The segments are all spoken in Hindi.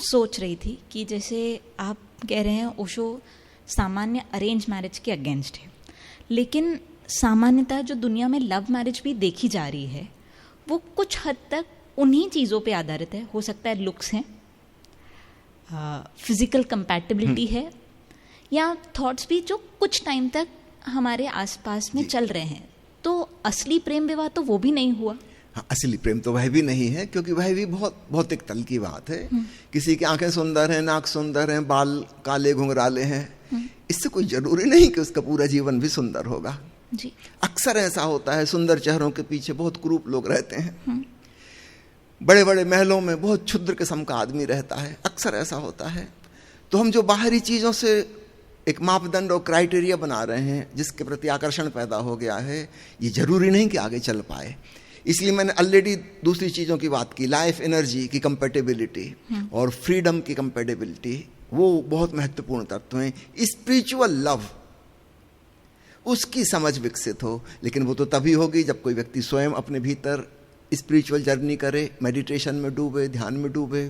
सोच रही थी कि जैसे आप कह रहे हैं ओशो सामान्य अरेंज मैरिज के अगेंस्ट है, लेकिन सामान्यतः जो दुनिया में लव मैरिज भी देखी जा रही है वो कुछ हद तक उन्हीं चीज़ों पे आधारित है। हो सकता है लुक्स हैं, फिजिकल कंपैटिबिलिटी है, या थॉट्स भी जो कुछ टाइम तक हमारे आसपास में चल रहे हैं। तो असली प्रेम विवाह तो वो भी नहीं हुआ। हाँ, असली प्रेम तो वह भी नहीं है, क्योंकि वह भी बहुत भौतिक तल की बात है। किसी की आंखें सुंदर हैं, नाक सुंदर हैं, बाल काले घुंघराले हैं, इससे कोई जरूरी नहीं कि उसका पूरा जीवन भी सुंदर होगा जी। अक्सर ऐसा होता है, सुंदर चेहरों के पीछे बहुत क्रूप लोग रहते हैं। बड़े बड़े महलों में बहुत क्षुद्र किस्म का आदमी रहता है, अक्सर ऐसा होता है। तो हम जो बाहरी चीजों से एक मापदंड और क्राइटेरिया बना रहे हैं, जिसके प्रति आकर्षण पैदा हो गया है, ये जरूरी नहीं कि आगे चल पाए। इसलिए मैंने ऑलरेडी दूसरी चीजों की बात की, लाइफ एनर्जी की कंपेटेबिलिटी और फ्रीडम की कंपेटेबिलिटी, वो बहुत महत्वपूर्ण तत्व हैं। स्पिरिचुअल लव, उसकी समझ विकसित हो, लेकिन वो तो तभी होगी जब कोई व्यक्ति स्वयं अपने भीतर स्पिरिचुअल जर्नी करे, मेडिटेशन में डूबे, ध्यान में डूबे,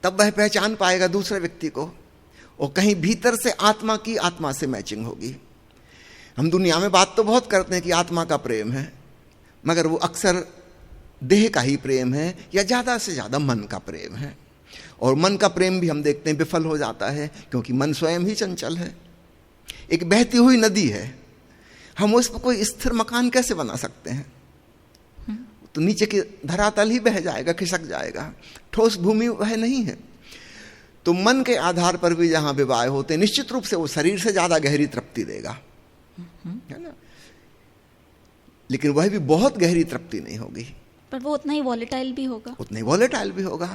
तब वह पहचान पाएगा दूसरे व्यक्ति को, और कहीं भीतर से आत्मा की आत्मा से मैचिंग होगी। हम दुनिया में बात तो बहुत करते हैं कि आत्मा का प्रेम है, मगर वो अक्सर देह का ही प्रेम है, या ज्यादा से ज्यादा मन का प्रेम है। और मन का प्रेम भी हम देखते हैं विफल हो जाता है, क्योंकि मन स्वयं ही चंचल है, एक बहती हुई नदी है। हम उस पर कोई स्थिर मकान कैसे बना सकते हैं? तो नीचे की धरातल ही बह जाएगा, खिसक जाएगा, ठोस भूमि वह नहीं है। तो मन के आधार पर भी जहां विवाह होते हैं, निश्चित रूप से वो शरीर से ज्यादा गहरी तृप्ति देगा, है ना, लेकिन वह भी बहुत गहरी तृप्ति नहीं होगी, पर वो उतना ही वॉलेटाइल भी होगा, उतना ही वॉलेटाइल भी होगा।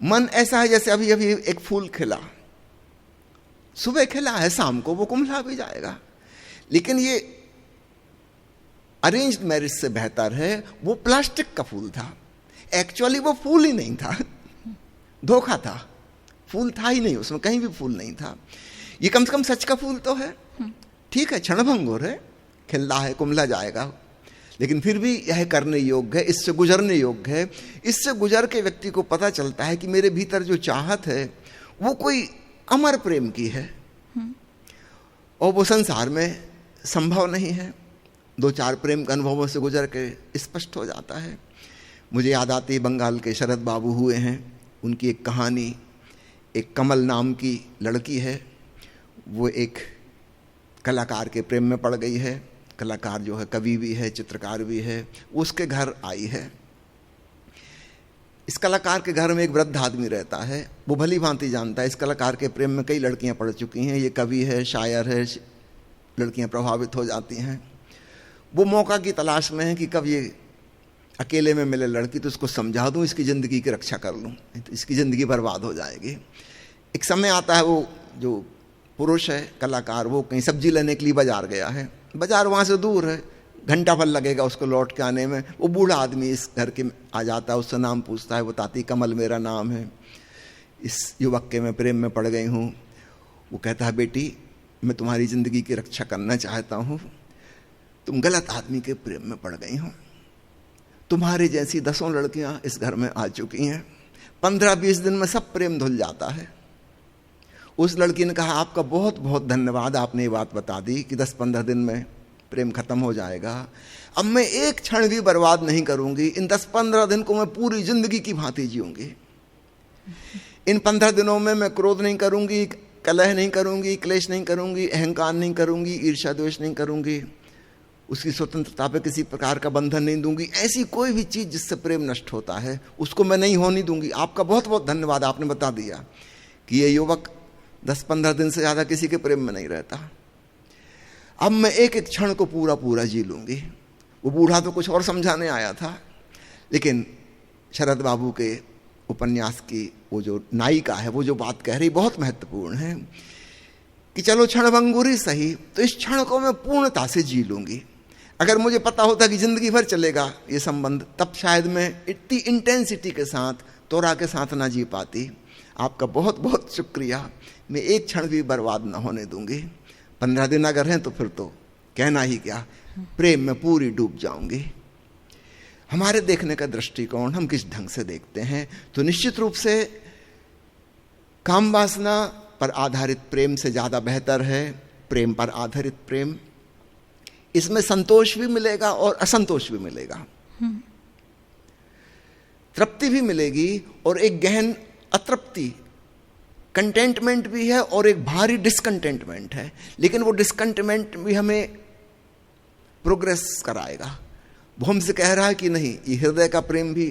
मन ऐसा है जैसे अभी अभी एक फूल खिला, सुबह खिला है, शाम को वो कुम्हला भी जाएगा। लेकिन ये अरेंज्ड मैरिज से बेहतर है, वो प्लास्टिक का फूल था, एक्चुअली वो फूल ही नहीं था, धोखा था, फूल था ही नहीं, उसमें कहीं भी फूल नहीं था। ये कम से कम सच का फूल तो है, ठीक है, क्षणभंगुर है, खिला है, कुम्हला जाएगा, लेकिन फिर भी यह करने योग्य है, इससे गुजरने योग्य है। इससे गुजर के व्यक्ति को पता चलता है कि मेरे भीतर जो चाहत है वो कोई अमर प्रेम की है, और वो संसार में संभव नहीं है। दो चार प्रेम के अनुभवों से गुजर के स्पष्ट हो जाता है। मुझे याद आती है, बंगाल के शरद बाबू हुए हैं, उनकी एक कहानी, एक कमल नाम की लड़की है, वो एक कलाकार के प्रेम में पड़ गई है। कलाकार जो है कवि भी है, चित्रकार भी है, वो उसके घर आई है। इस कलाकार के घर में एक वृद्ध आदमी रहता है, वो भली भांति जानता है इस कलाकार के प्रेम में कई लड़कियां पड़ चुकी हैं, ये कवि है, शायर है, लड़कियां प्रभावित हो जाती हैं। वो मौका की तलाश में है कि कब ये अकेले में मिले लड़की तो उसको समझा दूं, इसकी ज़िंदगी की रक्षा कर लूं, तो इसकी ज़िंदगी बर्बाद हो जाएगी। एक समय आता है, वो जो पुरुष है कलाकार, वो कहीं सब्जी लेने के लिए बाजार गया है, बाजार वहाँ से दूर है, घंटा भर लगेगा उसको लौट के आने में। वो बूढ़ा आदमी इस घर के आ जाता है, उससे नाम पूछता है, बताती कमल मेरा नाम है, इस युवक के मैं प्रेम में पड़ गई हूँ। वो कहता है, बेटी मैं तुम्हारी ज़िंदगी की रक्षा करना चाहता हूँ, तुम गलत आदमी के प्रेम में पड़ गई हो, तुम्हारे जैसी 10 लड़कियां इस घर में आ चुकी हैं, 15-20 दिन में सब प्रेम धुल जाता है। उस लड़की ने कहा, आपका बहुत बहुत धन्यवाद, आपने ये बात बता दी कि 10-15 दिन में प्रेम खत्म हो जाएगा। अब मैं एक क्षण भी बर्बाद नहीं करूंगी, इन 10-15 दिन को मैं पूरी जिंदगी की भांति जीऊंगी। इन 15 दिनों में मैं क्रोध नहीं करूंगी, कलह नहीं करूंगी, क्लेश नहीं करूंगी, अहंकार नहीं करूंगी, ईर्ष्या द्वेष नहीं करूंगी, उसकी स्वतंत्रता पे किसी प्रकार का बंधन नहीं दूंगी। ऐसी कोई भी चीज जिससे प्रेम नष्ट होता है उसको मैं नहीं होने दूंगी। आपका बहुत बहुत धन्यवाद, आपने बता दिया कि ये युवक 10-15 दिन से ज्यादा किसी के प्रेम में नहीं रहता। अब मैं एक एक क्षण को पूरा पूरा जी लूंगी। वो बूढ़ा तो कुछ और समझाने आया था, लेकिन शरद बाबू के उपन्यास की वो जो नायिका है, वो जो बात कह रही बहुत महत्वपूर्ण है कि चलो क्षणभंगुर सही, तो इस क्षण को मैं पूर्णता से जी लूंगी। अगर मुझे पता होता कि जिंदगी भर चलेगा ये संबंध, तब शायद मैं इतनी इंटेंसिटी के साथ, तोरा के साथ ना जी पाती। आपका बहुत बहुत शुक्रिया, मैं एक क्षण भी बर्बाद ना होने दूंगी। 15 दिन अगर हैं तो फिर तो कहना ही क्या, प्रेम में पूरी डूब जाऊंगी। हमारे देखने का दृष्टिकोण, हम किस ढंग से देखते हैं, तो निश्चित रूप से काम वासना पर आधारित प्रेम से ज्यादा बेहतर है प्रेम पर आधारित प्रेम। इसमें संतोष भी मिलेगा और असंतोष भी मिलेगा, तृप्ति भी मिलेगी और एक गहन अतृप्ति, कंटेंटमेंट भी है और एक भारी डिसकंटेंटमेंट है। लेकिन वो डिसकंटेंटमेंट भी हमें प्रोग्रेस कराएगा। वो हमसे कह रहा है कि नहीं, ये हृदय का प्रेम भी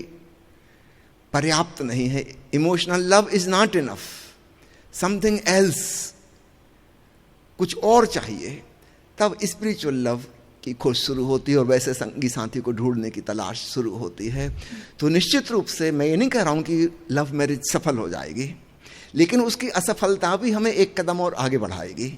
पर्याप्त नहीं है, emotional love is not enough, something else, कुछ और चाहिए। तब स्पिरिचुअल लव की खोज शुरू होती है और वैसे संगी साथी को ढूंढने की तलाश शुरू होती है। तो निश्चित रूप से मैं ये नहीं कह रहा हूं कि लव मैरिज सफल हो जाएगी, लेकिन उसकी असफलता भी हमें एक कदम और आगे बढ़ाएगी।